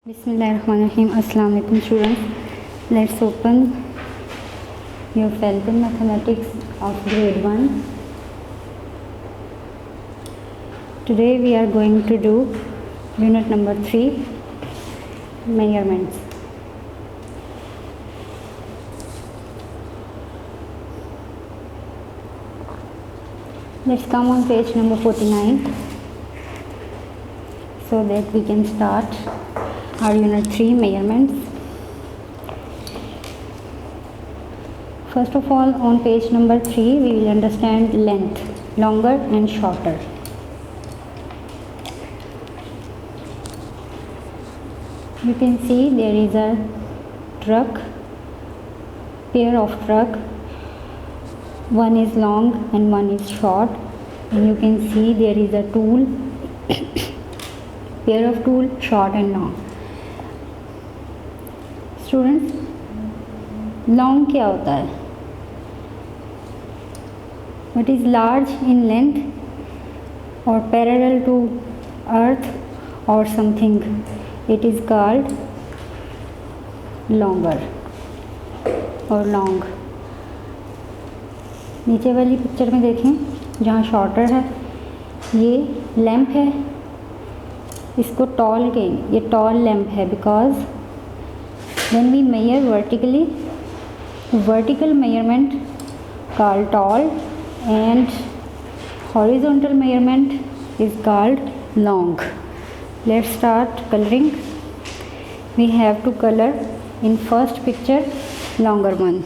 Bismillahirrahmanirrahim. Assalamu alaikum students. Let's open your Falcon Mathematics of grade 1. Today we are going to do unit number 3, measurements. Let's come on page number 49 so that we can start our unit 3, measurements. First of all, on page number 3 we will understand length, longer and shorter. You can see there is a truck, pair of truck, one is long and one is short, and you can see there is a tool, pair of tool, short and long. Students, long क्या होता है? What is large in length और parallel to earth और something, it is called longer और long. नीचे वाली picture में देखें, जहाँ शॉर्टर है ये लैंप है, इसको टॉल कहेंगे. ये टॉल लैंप है because when we measure vertically, vertical measurement called tall and horizontal measurement is called long. Let's start coloring. We have to color in first picture longer one.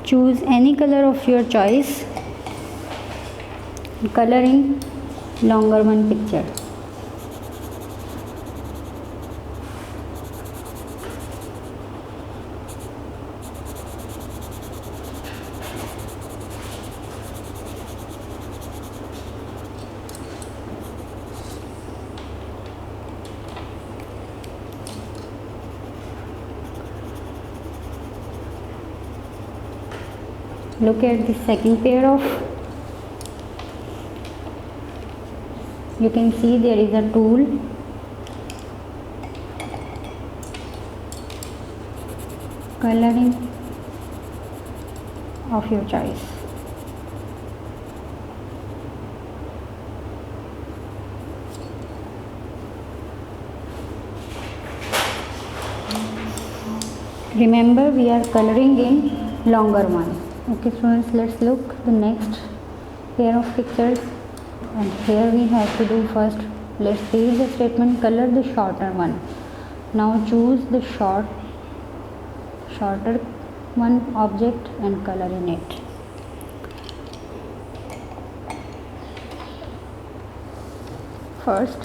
Choose any color of your choice. Color in longer one picture. Look at the second pair of, you can see there is a tool, coloring of your choice. Remember, we are coloring in longer one. Okay students, let's look the next pair of pictures, and here we have to do first, let's read the statement, color the shorter one. Now choose the shorter one object and color in it. First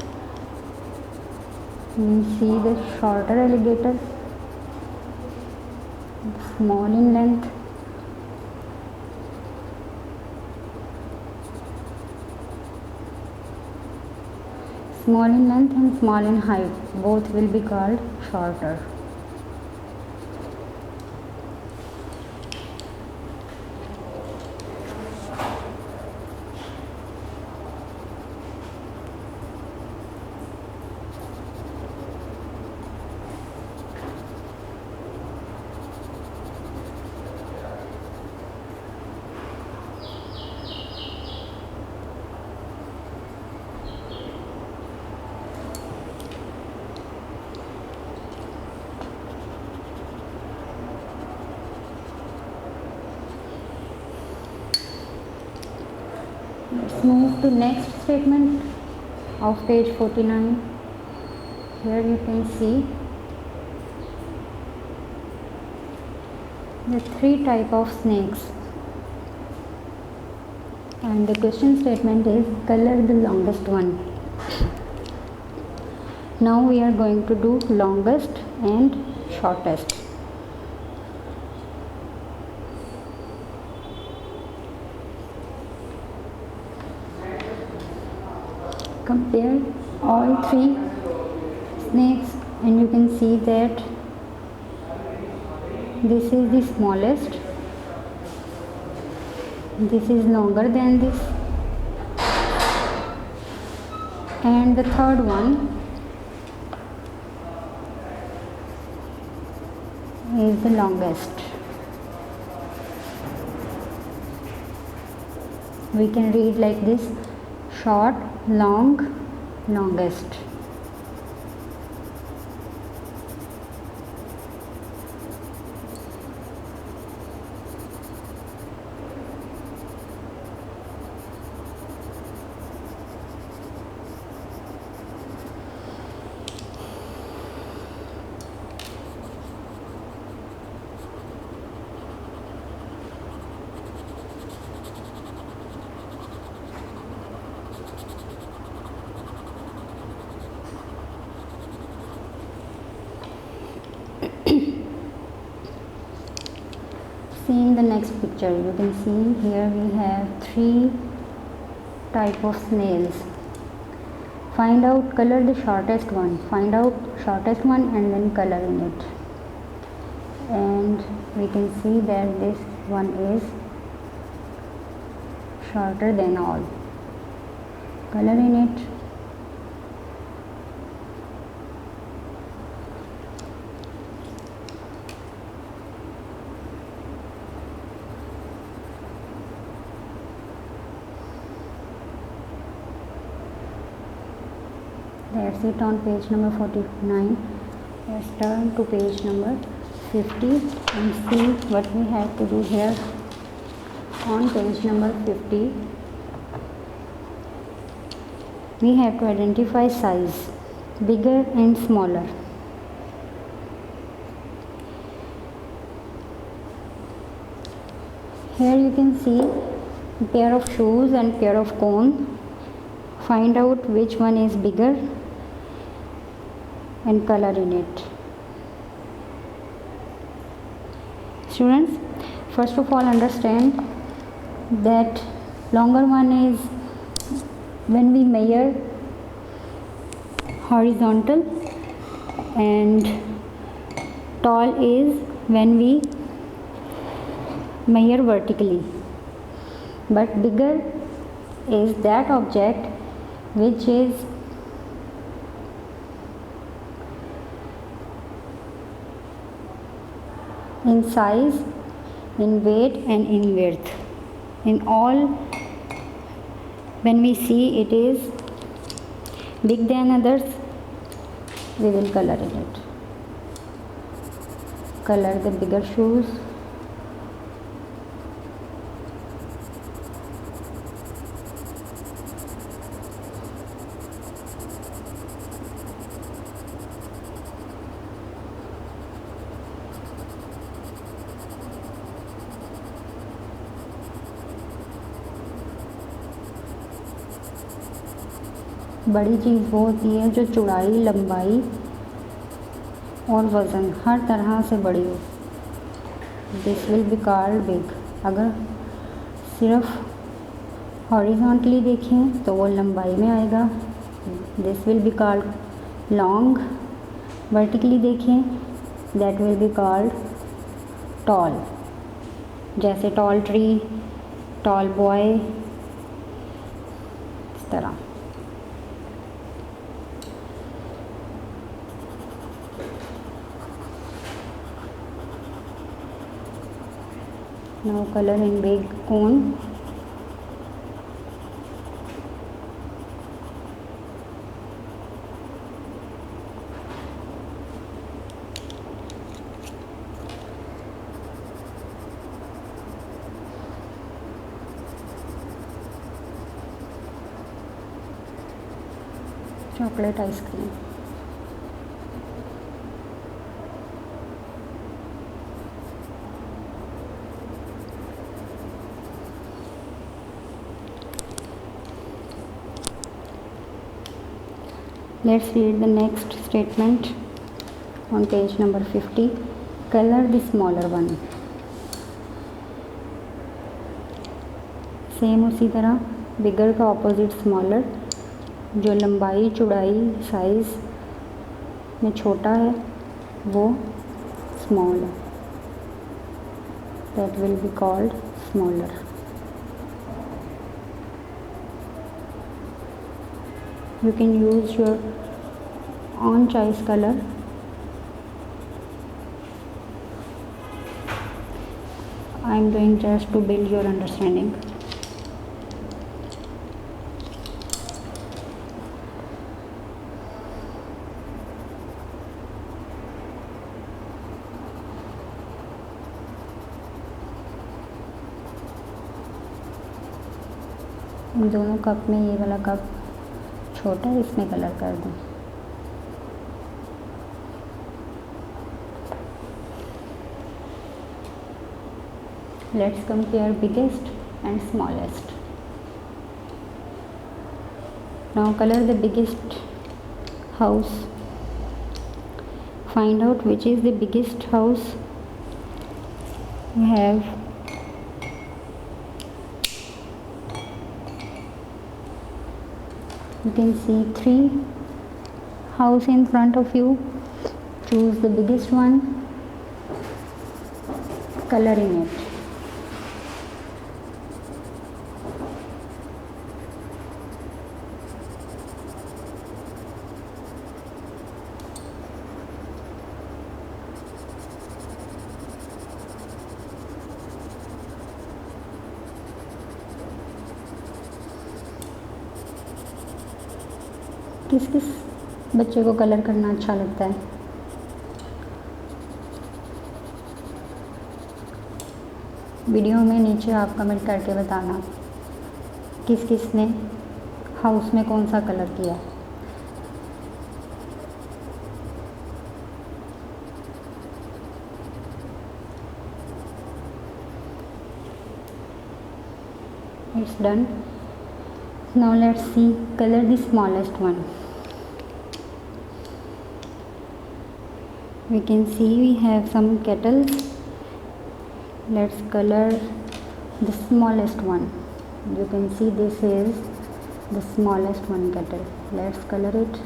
we see the shorter alligator, small in length, small in length and small in height, both will be called shorter. Let's move to next statement of page 49. Here you can see the three type of snakes, and the question statement is color the longest one. Now we are going to do longest and shortest. Compare all three snakes and you can see that this is the smallest, this is longer than this, And the third one is the longest. We can read like this: short, long, longest. See in the next picture, you can see here we have 3 type of snails. Find out, color the shortest one. Find out shortest one and then color in it. And we can see that this one is shorter than all. Color in it. That's it on page number 49. Let's turn to page number 50 and see what we have to do here. On page number 50, we have to identify size, bigger and smaller. Here you can see a pair of shoes and pair of cones. Find out which one is bigger and color in it. Students, first of all understand that longer one is when we measure horizontal, and tall is when we measure vertically. But bigger is that object which is in size, in weight and in width. In all, when we see it is big than others, we will color in it. Color the bigger shoes. बड़ी चीज़ वो होती है जो चौड़ाई, लंबाई और वज़न हर तरह से बड़ी हो. This will be called big. अगर सिर्फ हॉरिजॉन्टली देखें तो वो लंबाई में आएगा. This will be called long. Vertically देखें that will be called tall. जैसे टॉल ट्री, टॉल बॉय, इस तरह. Now color in big cone. Chocolate ice cream. Let's read the next statement on page number 50. Color the smaller one. Same उसी तरह बिगर का opposite smaller. जो लंबाई, चौड़ाई, size में छोटा है वो स्मॉल है. That will be called smaller. You can use your own choice color. I am doing just to build your understanding. इन दोनों कप में ये वाला कप छोटा है, इसमें कलर कर दूँ। Let's compare biggest and smallest. Now color the biggest house. Find out which is the biggest house. You have you can see 3 houses in front of you. Choose the biggest one, color in it. किस किस बच्चे को colour करना अच्छा लगता है? Video में नीचे आप कमेंट करके बताना किस किस ने हाउस में कौन सा कलर किया। It's done. Now let's see, color the smallest one. We can see we have some kettles. Let's color the smallest one. You can see this is the smallest one kettle. Let's color it.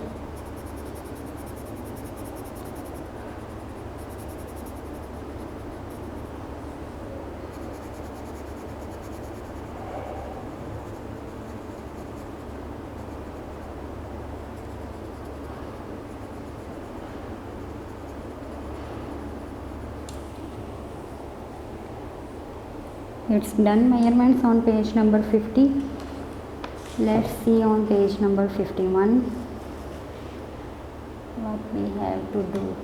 It's done. Measurements on page number 50. Let's see on page number 51 what we have to do.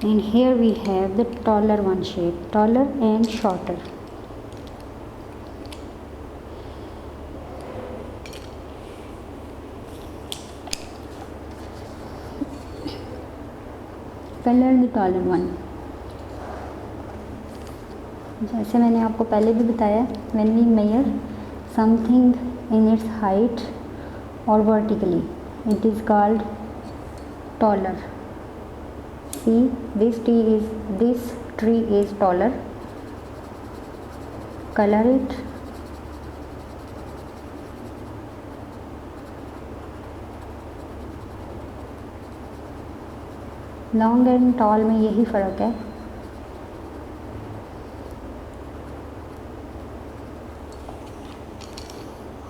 And here we have the taller one shape, taller and shorter. Color the taller one. जैसे मैंने आपको पहले भी बताया, when we measure something in its height or vertically, it is called taller. See, this tree is taller. Color it. Long and tall में यही फ़र्क है।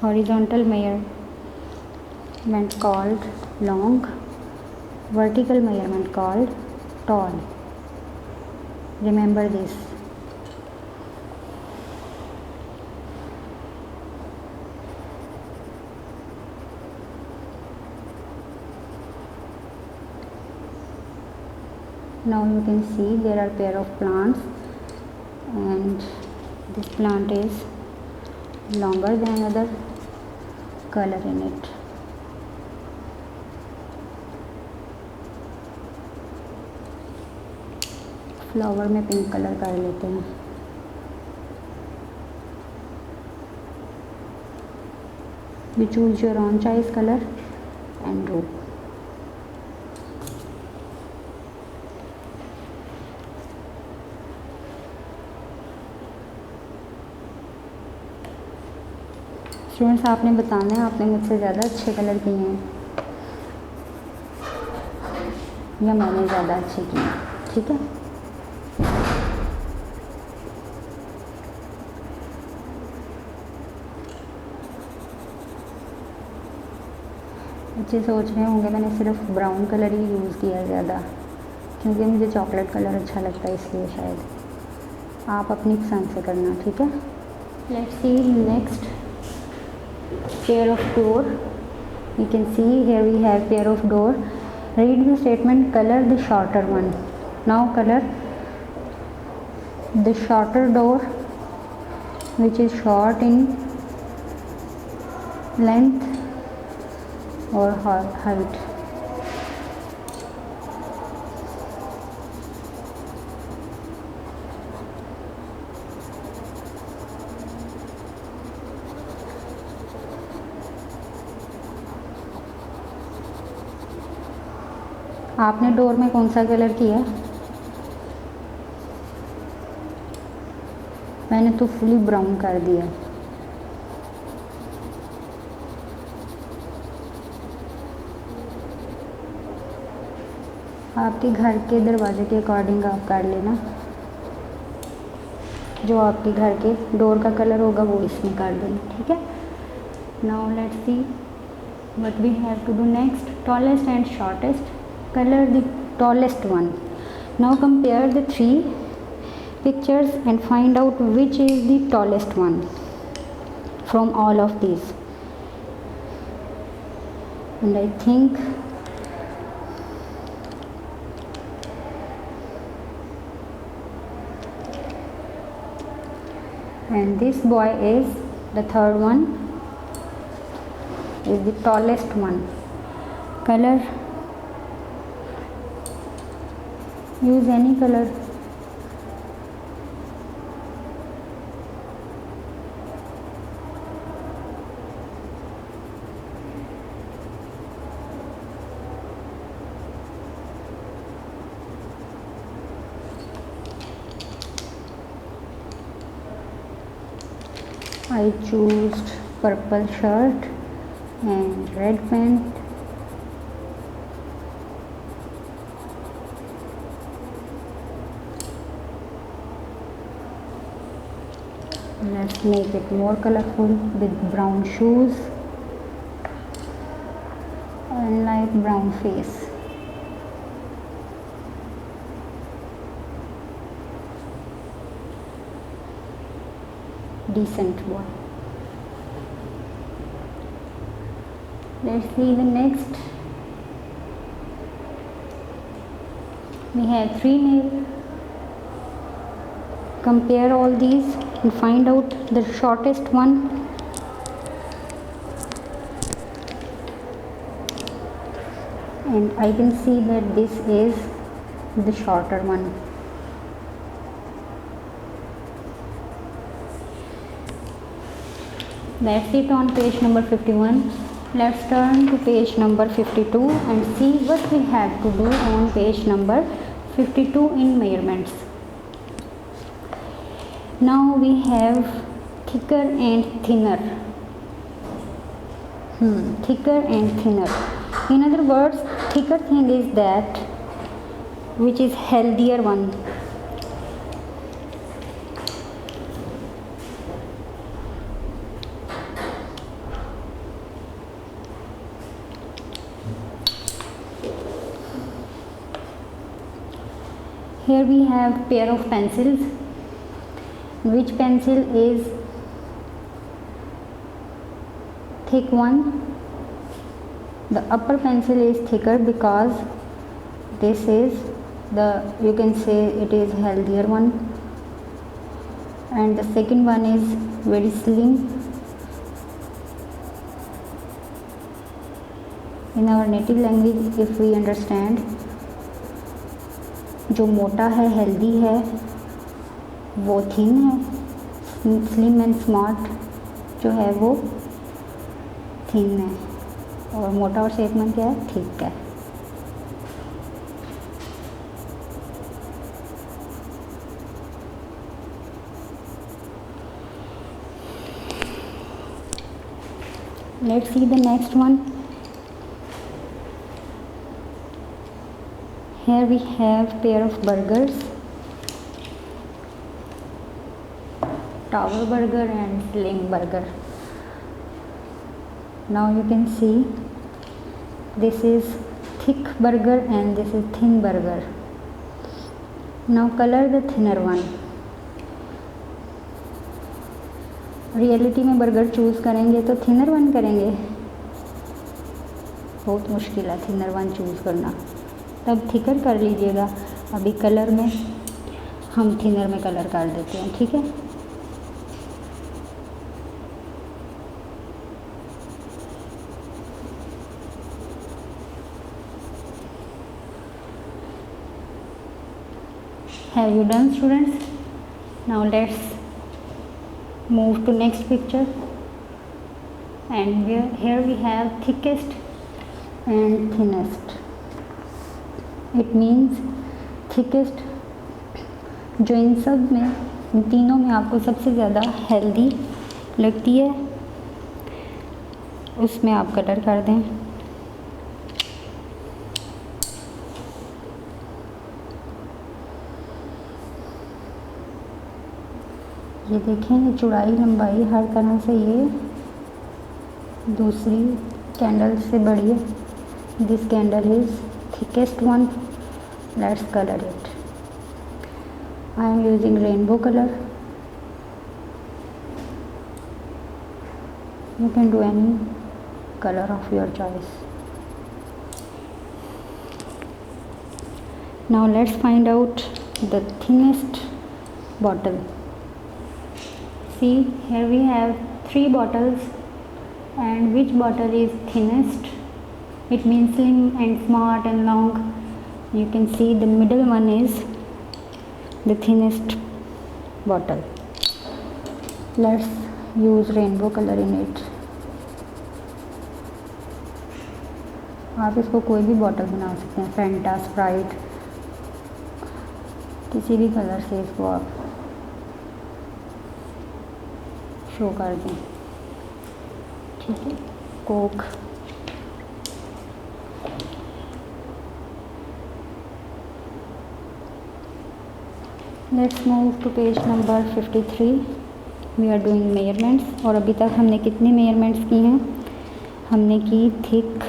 Horizontal measurement called long, vertical measurement called tall. Remember this. Now you can see there are pair of plants, and this plant is longer than other. Color in it. Flower में pink colour कर लेते हैं। You choose your own choice color and do. Students, आपने बताना है आपने मुझसे ज़्यादा अच्छे कलर किए हैं या मैंने ज़्यादा अच्छे किए हैं। ठीक है, बच्चे सोच रहे होंगे मैंने सिर्फ ब्राउन कलर ही यूज़ किया ज़्यादा, क्योंकि मुझे चॉकलेट कलर अच्छा लगता है, इसलिए शायद आप अपनी पसंद से करना, ठीक है। Let's see next pair of door. You can see here we have pair of door. Read the statement, colour the shorter one. Now colour the shorter door which is short in length or height. आपने door में कौन सा colour किया? मैंने तो fully brown कर दिया। आपके घर के दरवाजे के अकॉर्डिंग आप कर लेना, जो आपके घर के डोर का कलर होगा वो इसमें कर देना, ठीक है। Now let's see what we have to do next. Tallest and shortest, colour the tallest one. Now compare the 3 pictures and find out which is the tallest one from all of these. And I think and this boy is the third one, is the tallest one. Color, use any color. I chose purple shirt and red pant. Let's make it more colorful with brown shoes and light brown face. Decent boy. Let's see the next. We have 3 nails. Compare all these and find out the shortest one. And I can see that this is the shorter one. That's it on page number 51. Let's turn to page number 52 and see what we have to do on page number 52 in measurements. Now we have thicker and thinner. Thicker and thinner. In other words, thicker thing is that which is healthier one. Here we have pair of pencils. Which pencil is thick one? The upper pencil is thicker because this is the, you can say it is healthier one, and the second one is very slim. In our native language, if we understand, जो मोटा है healthy है वो thin है, slim and smart जो है वो thin है, और मोटा और सेहतमंद क्या है, थिक है। Let's see the next one. Here we have pair of burgers, tower burger and sling burger. Now you can see This is thick burger and this is thin burger. Now color the thinner one. Reality में burger choose करेंगे तो thinner one करेंगे, बहुत मुश्किल है thinner one choose करना, तब thicker कर लीजिएगा। अभी कलर में हम थिनर में कलर कर देते हैं, ठीक है। Have you done, students? Now let's move to next picture, and here we have thickest and thinnest. It means thickest जो इन सब में, इन तीनों में आपको सबसे ज़्यादा हेल्दी लगती है, उसमें आप कलर कर दें। ये देखें, ये चौड़ाई लंबाई हर तरह से ये दूसरी कैंडल से बड़ी है। This candle is thickest one. Let's colour it. I am using rainbow colour. You can do any colour of your choice. Now let's find out the thinnest bottle. See, here we have 3 bottles, and which bottle is thinnest? It means slim and smart and long. You can see the middle one is the thinnest bottle. Let's use rainbow color in it. आप इसको कोई भी bottle बना सकते हैं, Fanta, Sprite, किसी भी colour से इसको आप शो कर दें, ठीक है। Okay, let's move to page number 53। We are doing measurements. और अभी तक हमने कितने मेजरमेंट्स की हैं? हमने की thick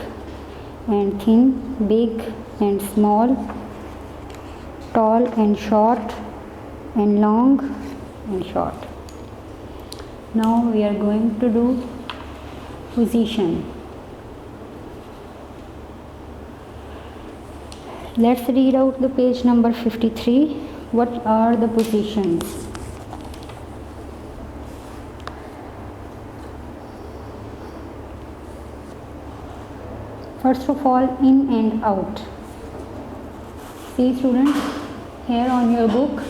and thin, big and small, tall and short, and long and short. Now we are going to do position. Let's read out the page number 53. What are the positions? First of all, in and out. See students, here on your book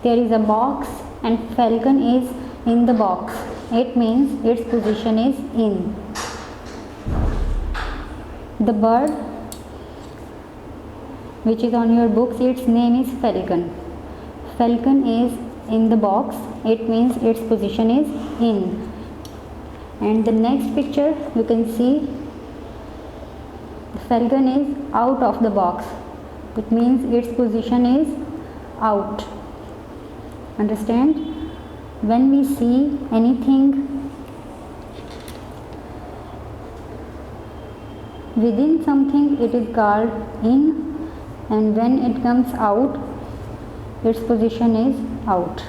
there is a box and falcon is in the box. It means its position is in. The bird which is on your books, its name is falcon. Falcon is in the box. It means its position is in. And the next picture you can see the falcon is out of the box. It means its position is out. Understand? When we see anything within something, it is called in, and when it comes out, its position is out.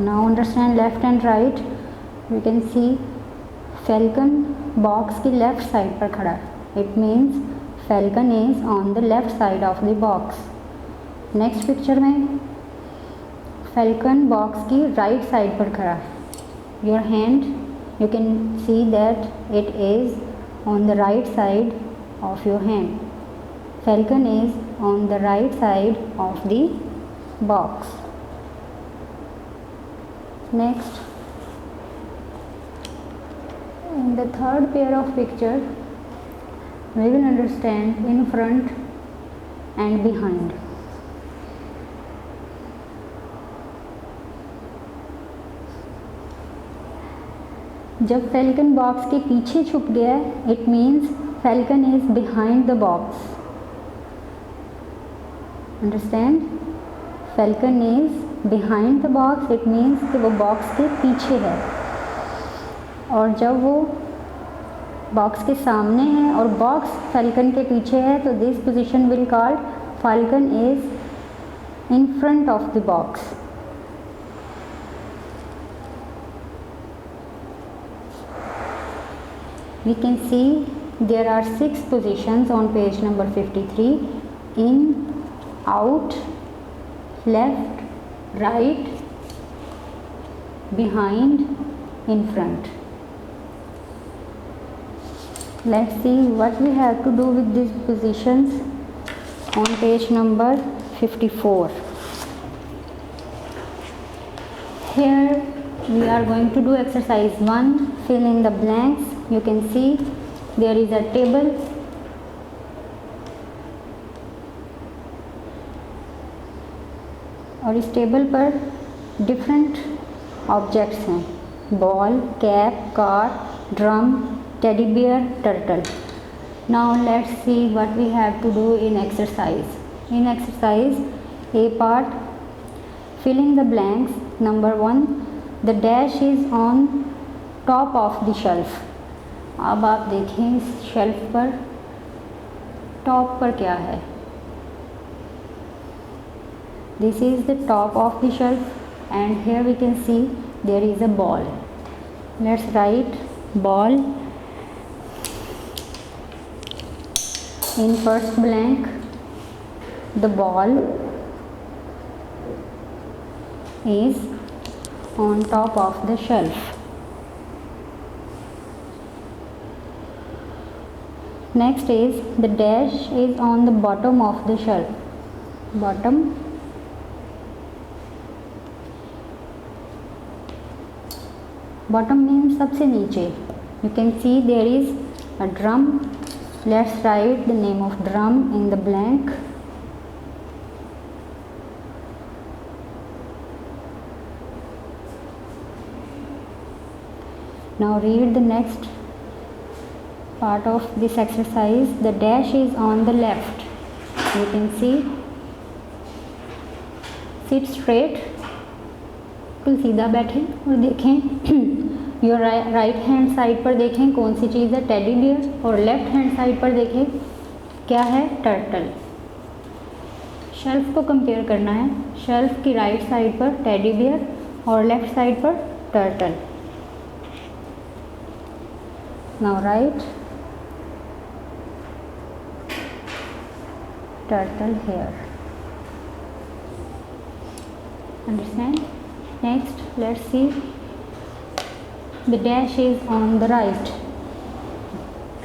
Now understand left and right. We can see falcon box की left side पर खड़ा है. It means falcon is on the left side of the box. Next picture में falcon box की right side पर खड़ा है. Your hand, you can see that it is on the right side of your hand. Falcon is on the right side of the box. Next, in the third pair of picture we will understand in front and behind. जब falcon box के पीछे छुप गया है, it means falcon is behind the box. Understand? Falcon is behind the box, it means कि वो box के पीछे है. और जब वो बॉक्स के सामने है और बॉक्स फाल्कन के पीछे है, तो this position will called falcon is in front of the box. We can see there are 6 positions on page number 53: in, out, left, right, behind, in front. Let's see what we have to do with these positions on page number 54. Here we are going to do exercise 1, fill in the blanks. You can see there is a table और इस table पर different objects हैं: ball, cap, car, drum, teddy bear, turtle. Now let's see what we have to do in exercise. In exercise A part, filling the blanks. Number 1, the dash is on top of the shelf. अब आप देखें इस shelf पर top पर क्या है. This is the top of the shelf and here we can see there is a ball. Let's write ball in first blank. The ball is on top of the shelf. Next is the dash is on the bottom of the shelf. Bottom. Bottom means सबसे नीचे. You can see there is a drum. Let's write the name of drum in the blank. Now read the next part of this exercise. The dash is on the left. You can see, sit straight, बिल्कुल सीधा बैठें और देखें your right hand side पर देखें कौन सी चीज़ है, teddy bear, और लेफ्ट हैंड साइड पर देखें क्या है, टर्टल. शेल्फ को कंपेयर करना है. शेल्फ की राइट साइड पर टेडी बियर और लेफ्ट साइड पर turtle. Now right turtle here. Understand? Next, let's see. The dash is on the right.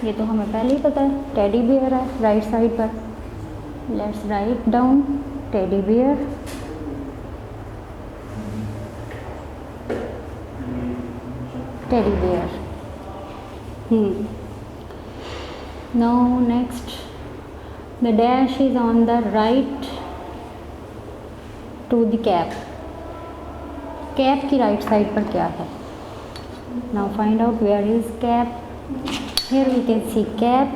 ये तो हमें पहले ही पता है, टेडी बियर है राइट साइड पर. Let's write down teddy bear. Teddy bear. Now next. The dash is on the right to the cap. Cap की right side पर क्या है. Now find out where is cap. Here we can see cap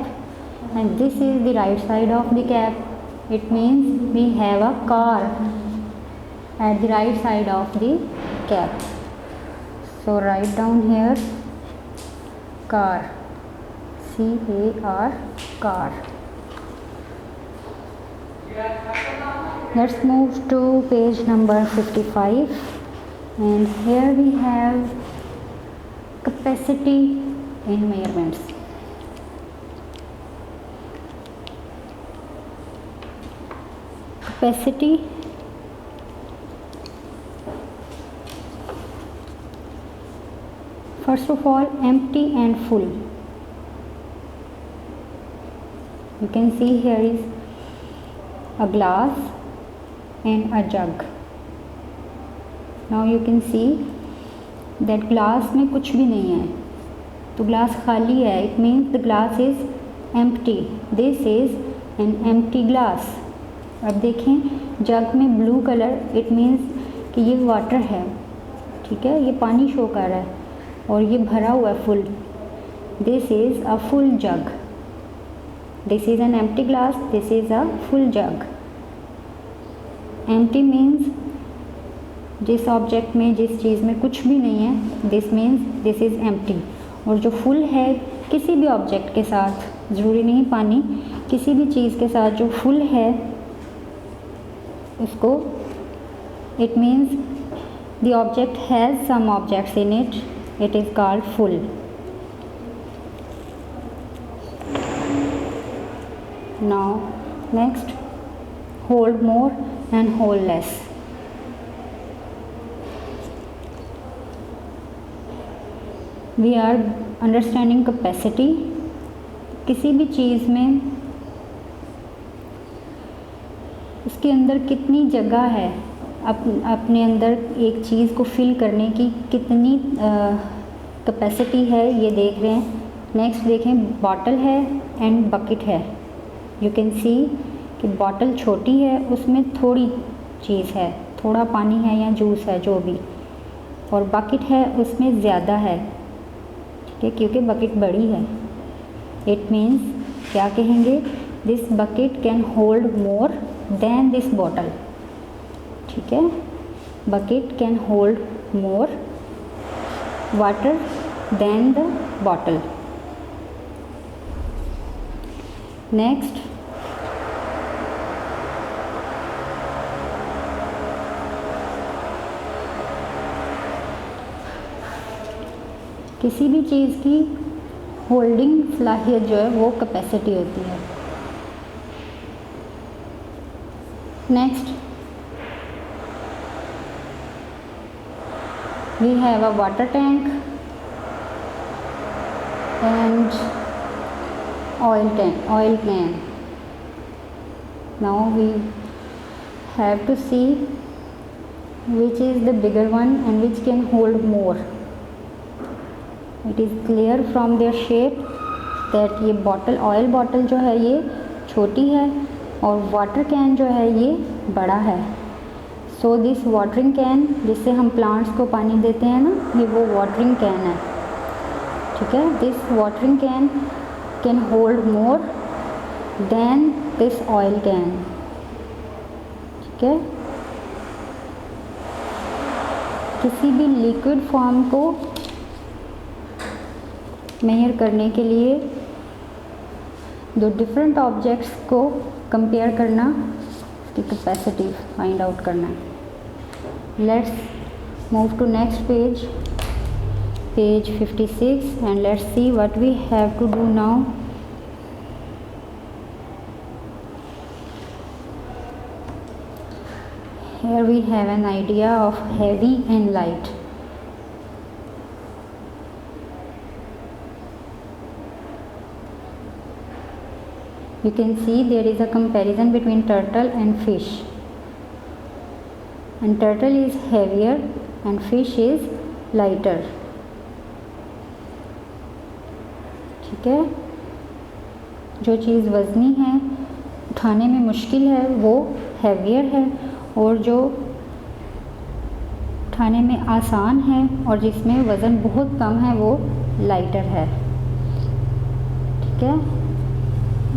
and this is the right side of the cap. It means we have a car at the right side of the cap. So write down here car. C-A-R, car. Let's move to page number 55 and here we have capacity in measurements. Capacity first of all empty and full. You can see here is a glass and a jug. Now you can see that glass में कुछ भी नहीं है, तो glass खाली है. It means the glass is empty. This is an empty glass. अब देखें जग में ब्लू कलर, इट मीन्स कि ये वाटर है, ठीक है, ये पानी शो कर रहा है और ये भरा हुआ है full. This is a full jug. This is an empty glass. This is a full jug. Empty means जिस ऑब्जेक्ट में, जिस चीज़ में कुछ भी नहीं है, this means this is empty. और जो फुल है, किसी भी ऑब्जेक्ट के साथ, ज़रूरी नहीं पानी, किसी भी चीज़ के साथ जो फुल है उसको, it means the object has some objects in it, it is called full. Now next, hold more and hold less. We are understanding capacity. किसी भी चीज़ में उसके अंदर कितनी जगह है, अपने अंदर एक चीज़ को फिल करने की कितनी कैपेसिटी है, ये देख रहे हैं. नेक्स्ट देखें, बॉटल है एंड बकेट है. यू कैन सी कि बॉटल छोटी है, उसमें थोड़ी चीज़ है, थोड़ा पानी है या जूस है जो भी, और बकेट है उसमें ज़्यादा है, ठीक है, क्योंकि बकेट बड़ी है. इट मीन्स क्या कहेंगे, this bucket can hold more than this bottle. ठीक है, bucket can hold more water than the bottle. Next, किसी भी चीज़ की होल्डिंग सलाहियत जो है वो कैपेसिटी होती है. Next, we have a water tank and oil can. Now we have to see which is the bigger one and which can hold more. It is clear from their shape that ये bottle, oil bottle जो है ये छोटी है और water can जो है ये बड़ा है. सो दिस वाटरिंग कैन, जिससे हम प्लांट्स को पानी देते हैं ना, ये वो वाटरिंग कैन है. ठीक है, this watering can can hold more than this oil can. ठीक है, किसी भी लिक्विड फॉर्म को मेजर करने के लिए दो डिफरेंट ऑब्जेक्ट्स को कंपेयर करना, उसकी कैपेसिटी फाइंड आउट करना. Let's move to next page, page 56, and let's see what we have to do now. Here we have an idea of heavy and light. You can see there is a comparison between turtle and fish, and turtle is heavier and fish is lighter. ठीक है, जो चीज़ वज़नी है, उठाने में मुश्किल है, वो heavier है, और जो उठाने में आसान है और जिसमें वज़न बहुत कम है वो लाइटर है. ठीक है,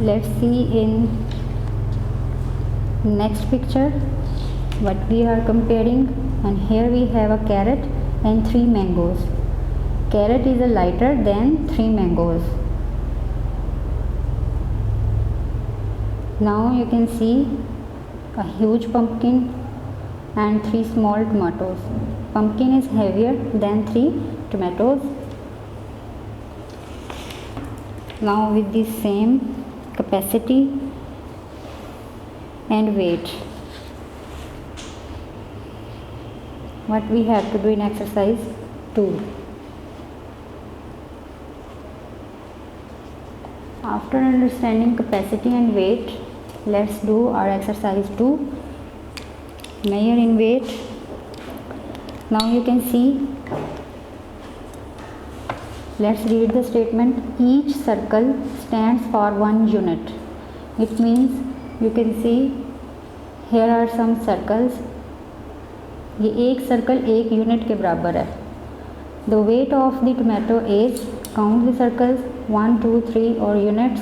let's see in next picture what we are comparing. And here we have a carrot and 3 mangoes. Carrot is a lighter than 3 mangoes. Now you can see a huge pumpkin and 3 small tomatoes. Pumpkin is heavier than 3 tomatoes. Now with the same capacity and weight, what we have to do in exercise 2. After understanding capacity and weight, let's do our exercise 2, measure in weight. Now you can see, let's read the statement. Each circle stands for 1 unit. It means you can see here are some circles. ये एक circle 1 unit के बराबर है. The weight of the tomato is, count the circles, 1 2 3 or units,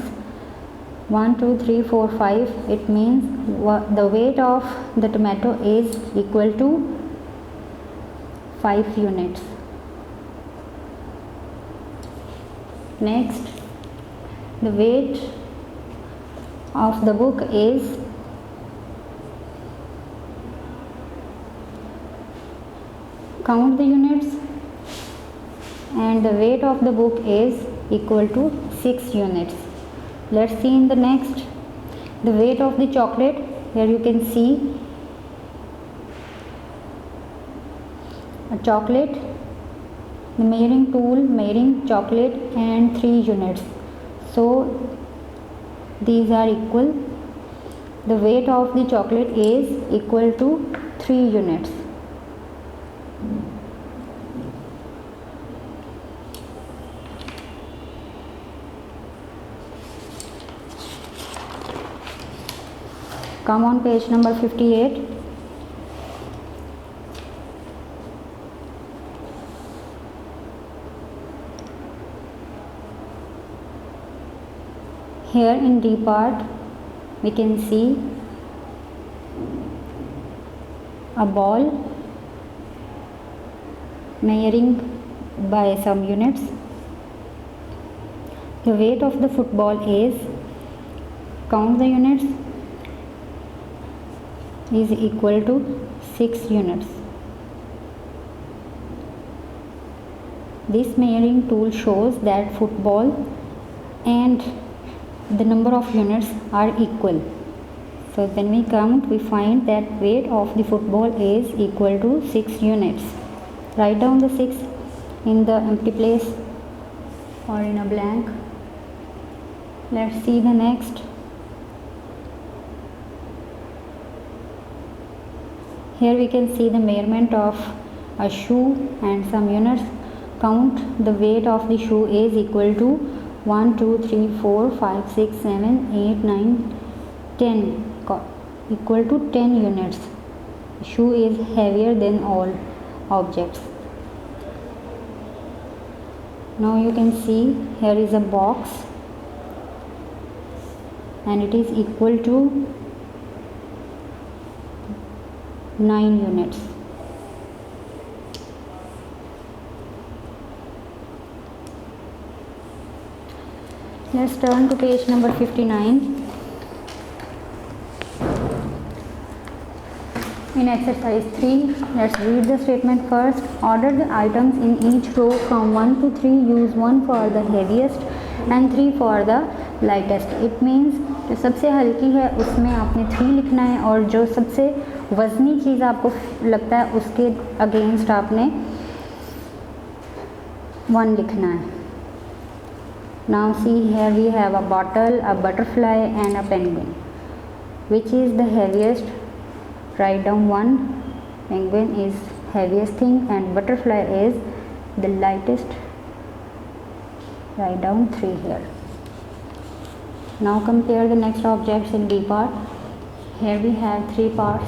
1 2 3 4 5. It means the weight of the tomato is equal to 5 units. Next, The weight of the book is count the units, and the weight of the book is equal to 6 units. Let's see in the next. The weight of the chocolate, here you can see a chocolate, the measuring tool measuring chocolate and 3 units, so these are equal. The weight of the chocolate is equal to 3 units. Come on page number 58. Here in D part we can see a ball measuring by some units. The weight of the football is, count the units, is equal to 6 units. This measuring tool shows that football and the number of units are equal. So when we count, we find that weight of the football is equal to 6 units. Write down the 6 in the empty place or in a blank. Let's see the next. Here we can see the measurement of a shoe and some units. Count the weight of the shoe is equal to 1, 2, 3, 4, 5, 6, 7, 8, 9, 10, equal to 10 units. Shoe is heavier than all objects. Now you can see here is a box and it is equal to 9 units. Let's turn to page number 59. In exercise 3, let's read the statement first. Order the items in each row from 1 to 3. Use 1 for the heaviest and 3 for the lightest. It means जो सबसे हल्की है उसमें आपने 3 लिखना है और जो सबसे वज़नी चीज़ आपको लगता है उसके अगेंस्ट आपने 1 लिखना है. Now see, here we have a bottle, a butterfly and a penguin. Which is the heaviest? Write down 1. Penguin is heaviest thing and butterfly is the lightest. Write down 3 here. Now compare the next objects in D part. Here we have 3 parts,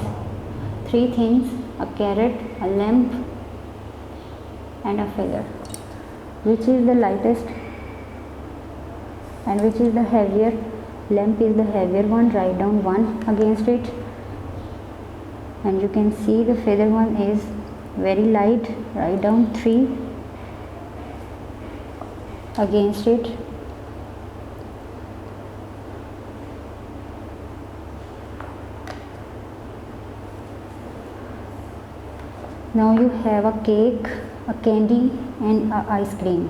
3 things: a carrot, a lamp and a feather. Which is the lightest and which is the heavier? Lamp is the heavier one. Write down 1 against it. And you can see the feather one is very light. Write down 3 against it. Now you have a cake, a candy and a ice cream.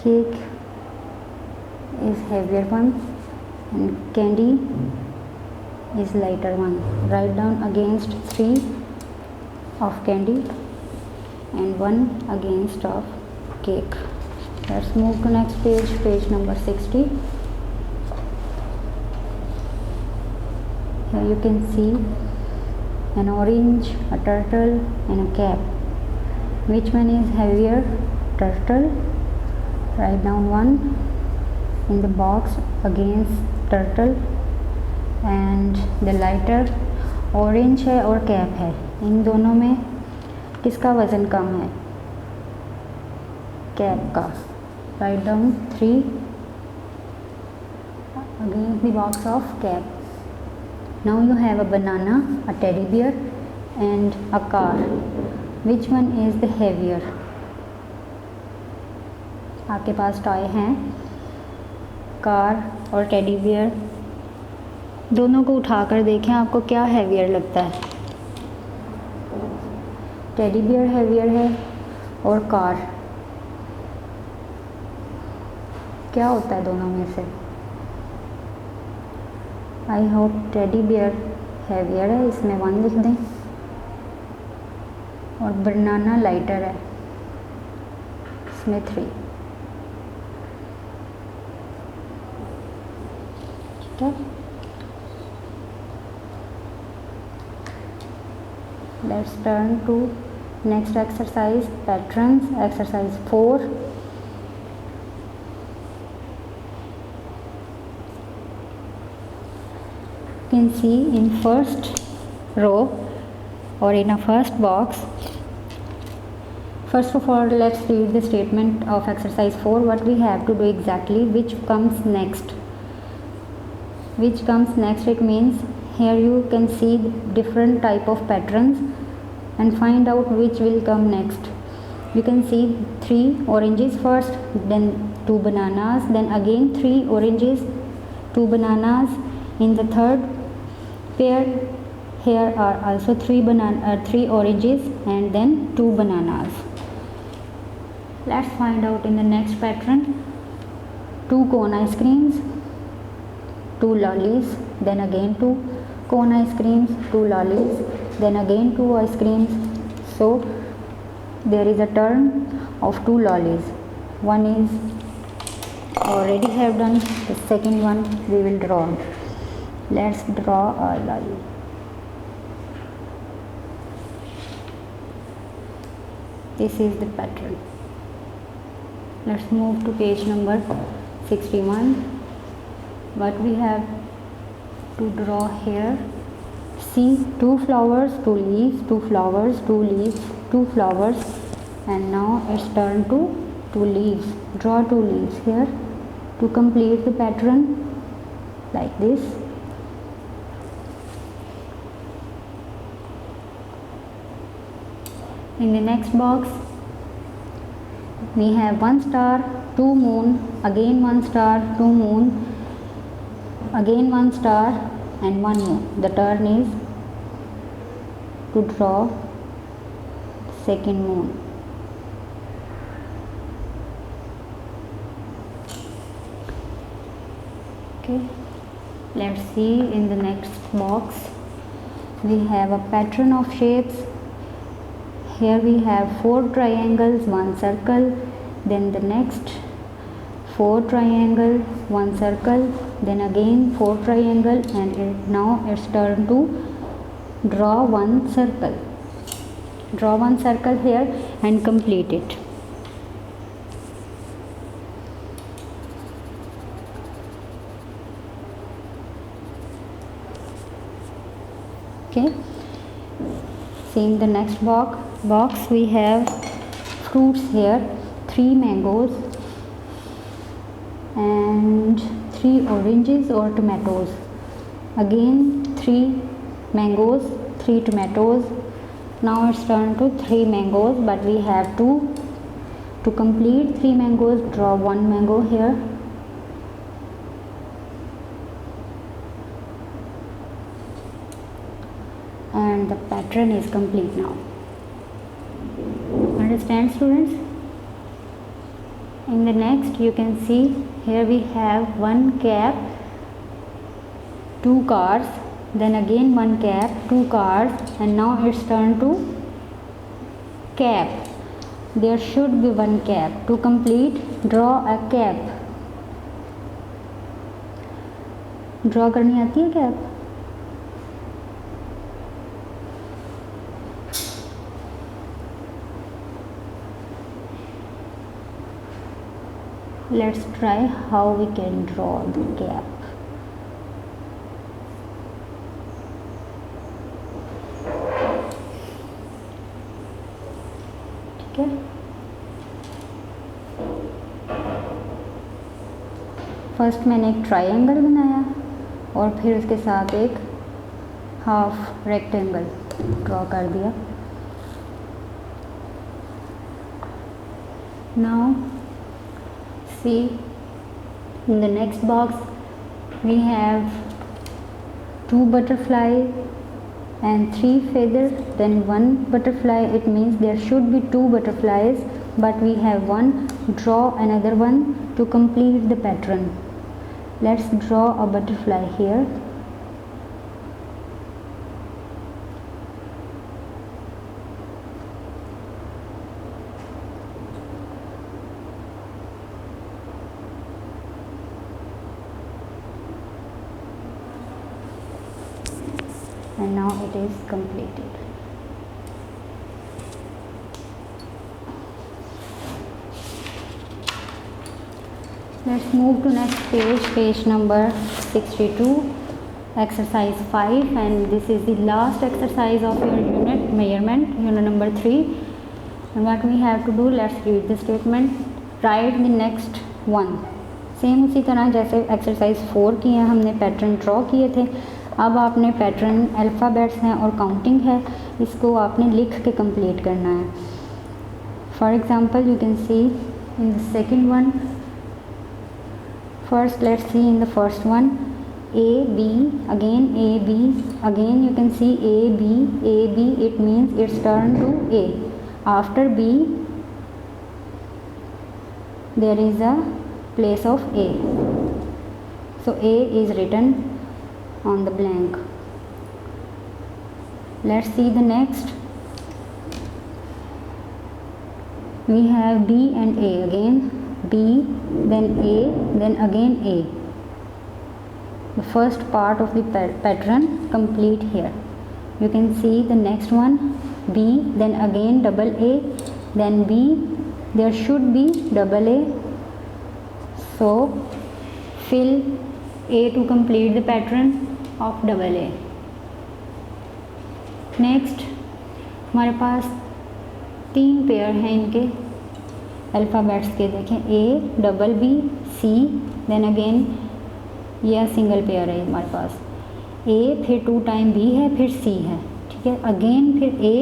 Cake is heavier one and candy is lighter one. Write down against 3 of candy and 1 against of cake. Let's move to next page, page number 60. Here you can see an orange, a turtle and a cap. Which one is heavier? Turtle. Write down 1 in the box against turtle and the lighter orange है और cap है. इन दोनों में किसका वज़न कम है? cap का. Write down 3 against the box of cap. Now you have a banana, a teddy bear and a car. Which one is the heavier? आपके पास टॉय हैं, कार और टेडी बियर, दोनों को उठाकर देखें, आपको क्या हैवियर लगता है? टेडी बियर हैवियर है और कार, क्या होता है दोनों में से? I hope teddy bear heavier है, इसमें 1 लिख दें, और बनाना लाइटर है, इसमें 3। ठीक है, let's turn to next exercise, patterns, exercise 4। Can see in first row or in a first box. First of all, let's read the statement of exercise 4. What we have to do exactly, which comes next. Which comes next, it means here you can see different type of patterns and find out which will come next. You can see 3 oranges first, then 2 bananas, then again 3 oranges, 2 bananas. In the third pair, here are also 3 oranges and then 2 bananas. Let's find out in the next pattern. 2 cone ice creams, 2 lollies, then again 2 cone ice creams, 2 lollies, then again 2 ice creams. So there is a turn of 2 lollies. One is already have done, the second one we will draw. Let's draw a lolly. This is the pattern. Let's move to page number 61. What we have to draw here, see 2 flowers, 2 leaves, 2 flowers, 2 leaves, 2 flowers, and now it's turn to 2 leaves. Draw 2 leaves here to complete the pattern like this. In the next box, we have 1 star, 2 moon, again 1 star, 2 moon, again 1 star and 1 moon. The turn is to draw second moon. Okay, let's see in the next box. We have a pattern of shapes. Here we have 4 triangles, 1 circle, then the next 4 triangle, 1 circle, then again 4 triangle, and now it's turn to draw 1 circle. Draw 1 circle here and complete it. Okay, see in the next box we have fruits here, 3 mangoes and 3 oranges or tomatoes, again 3 mangoes, 3 tomatoes. Now it's turn to 3 mangoes, but we have to complete 3 mangoes, draw 1 mango here. And the pattern is complete now. Understand, students? In the next, you can see here we have 1 cap, 2 cars, then again 1 cap, 2 cars, and now it's turn to cap. There should be 1 cap. To complete, draw a cap. Draw करनी आती है cap? Let's try how we can draw the cap. ठीक है, first मैंने एक triangle बनाया और फिर उसके साथ एक हाफ रेक्टेंगल ड्रॉ कर दिया। Now see, in the next box we have 2 butterfly and 3 feather, then 1 butterfly. It means there should be 2 butterflies, but we have 1. Draw another one to complete the pattern. Let's draw a butterfly here. And now it is completed. Let's move to next page, page number 62, exercise 5, and this is the last exercise of your unit measurement, unit number 3. And what we have to do, let's read the statement. Write the next one. Same उसी तरह जैसे exercise 4 किए हैं, हमने pattern draw किए थे. अब आपने पैटर्न अल्फ़ाबेट्स हैं और काउंटिंग है, इसको आपने लिख के कंप्लीट करना है. For example you can C in the second one. First let's see in the first one, A B, again A B, again you can see A B, it means it's turn to A. After B there is a place of A, so A is written on the blank. Let's see the next. We have B and A, again B, then A, then again A. The first part of the pattern complete here. You can see the next one, B, then again double A, then B. There should be double A, so fill A to complete the pattern of double A. Next हमारे पास 3 pair हैं इनके alphabets के. देखें A, double B, C, then again यह single pair है हमारे पास. A फिर 2 time B है, फिर C है. ठीक है, अगेन फिर A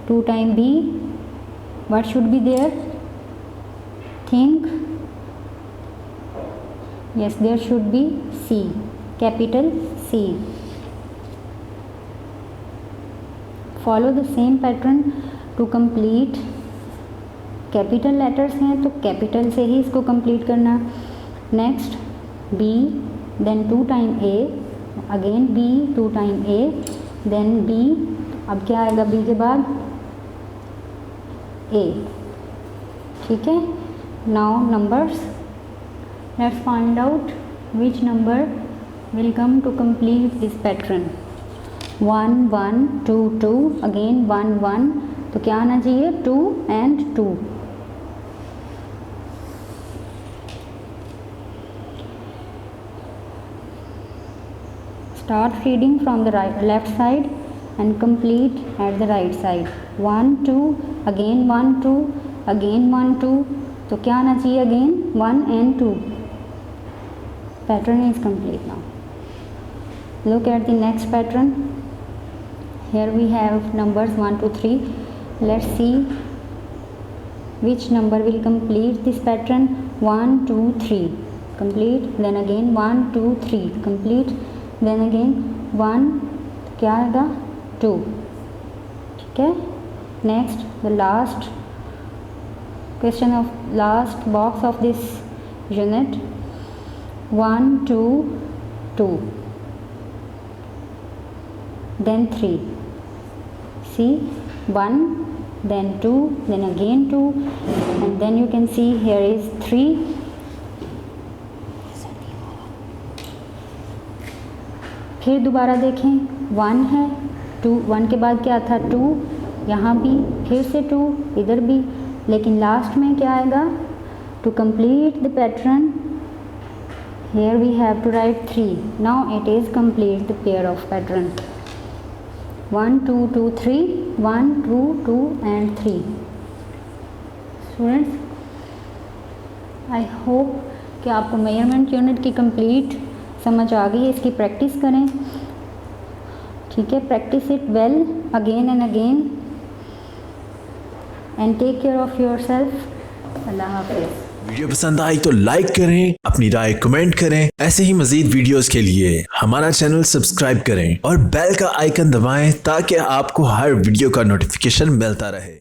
2 time B. What should be there? Think. yes, there should be C, capital C. follow the same pattern to complete. Capital letters हैं तो कैपिटल से ही इसको कंप्लीट करना. Next B, then 2 time A, again B 2 time A, then B. अब क्या आएगा B के बाद? A. ठीक है. Now numbers, let's find out which number will come to complete this pattern. 1 1 2 2, again 1 1, तो क्या आना चाहिए? 2 and 2. Start reading from the left side and complete at the right side. 1 2, again 1 2, again 1 2, तो क्या आना चाहिए? Again 1 and 2. Pattern is complete now. Look at the next pattern. Here we have numbers 1 2 3. Let's see which number will complete this pattern. 1 2 3, complete. Then again 1 2 3, complete. Then again 1, क्या आएगा? 2. ठीक है. Next the last question of last box of this unit. 1 2 2, then 3. See, 1, then 2, then again 2, and then you can see here is 3. फिर दोबारा देखें, 1 है, 2, 1 के बाद क्या था? 2, यहाँ भी फिर से 2, इधर भी, लेकिन लास्ट में क्या आएगा? To complete the pattern here we have to write 3. now it is complete the pair of pattern. 1 2 2 3, 1 2 2 and 3. Students, I hope कि आपको मेजरमेंट यूनिट की कंप्लीट समझ आ गई है. इसकी प्रैक्टिस करें. ठीक है, practice it well again and again and take care of yourself. अल्लाह हाफिज़। वीडियो पसंद आई तो लाइक करें, अपनी राय कमेंट करें। ऐसे ही मजीद वीडियोस के लिए हमारा चैनल सब्सक्राइब करें और बेल का आइकन दबाएं ताकि आपको हर वीडियो का नोटिफिकेशन मिलता रहे।